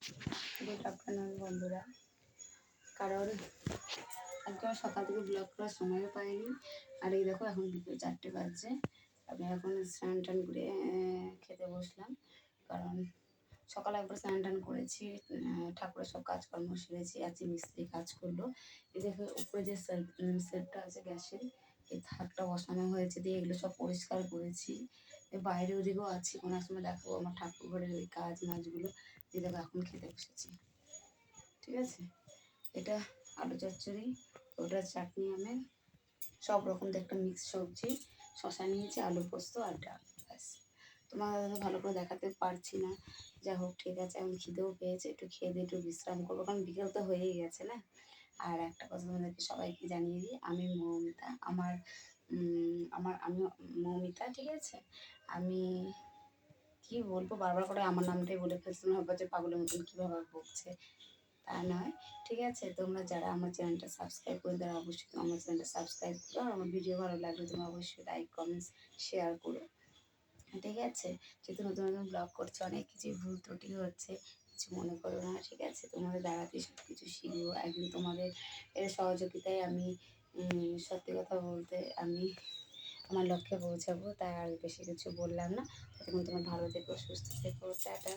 Good afternoon বন্ধুরা। কারণ আজকে আমার সকাল থেকে ব্লগ করার সময়ও পাইনি। আর এই দেখো এখন বিকেল 4টে বাজছে। আমি এখন স্নান টান করে খেতে বসলাম। কারণ সকালে একবার স্নান টান করেছি, ঠাকুরের সব কাজকর্ম সেরেছি। আজকে মিস্ত্রি কাজ করলো। এই দেখো উপরে যে সেলফটা আছে গ্যাসের, এই থাকটা বসানো হয়েছে, দিয়ে এগুলো সব পরিষ্কার করেছি। বাইরে ওদিকেও আছি, কোনো সময় দেখাবো আমার ঠাকুর ঘরের ওই কাজ মাছগুলো। এই দেখো এখন খেতে বসেছি। ঠিক আছে, এটা আলু চচ্চড়ি, ওটা চাটনি, আমের সব রকম একটা মিক্স সবজি, শশা নিয়েছি, আলু পোস্ত আর ডাল। ব্যাস, তোমার ভালো করে দেখাতে পারছি না। যাই হোক, ঠিক আছে, আমি খিদেও পেয়েছে, একটু খেয়ে দিয়ে একটু বিশ্রাম করবো, কারণ বিকেল তো হয়েই গেছে না। আর একটা কথা তোমাদেরকে সবাইকে জানিয়ে দিই, আমি মৌমিতা, আমি মৌমিতা। ঠিক আছে, আমি কি বলবো, বারবার করে আমার নামটাই বলে ফেলছি, ভাববো যে পাগলের মতন কীভাবে বকছে। তা নয়, ঠিক আছে। তোমরা যারা আমার চ্যানেলটা সাবস্ক্রাইব করে, তারা অবশ্যই আমার চ্যানেলটা সাবস্ক্রাইব করো। আর আমার ভিডিও ভালো লাগলে তোমরা অবশ্যই লাইক কমেন্টস শেয়ার করো। ঠিক আছে, যেহেতু নতুন নতুন ব্লগ করছে, অনেক কিছু ভুল ত্রুটি হচ্ছে, কিছু মনে করো না। ঠিক আছে, তোমাদের দ্বারাতেই সব কিছু শিখবো। একদিন তোমাদের এর সহযোগিতায় আমি সত্যি কথা বলতে আমি আমার লক্ষ্যে পৌঁছাবো। তাই আর বেশি কিছু বললাম না। তখন তোমার ভালো থেকো, সুস্থ থেকো, টাটা।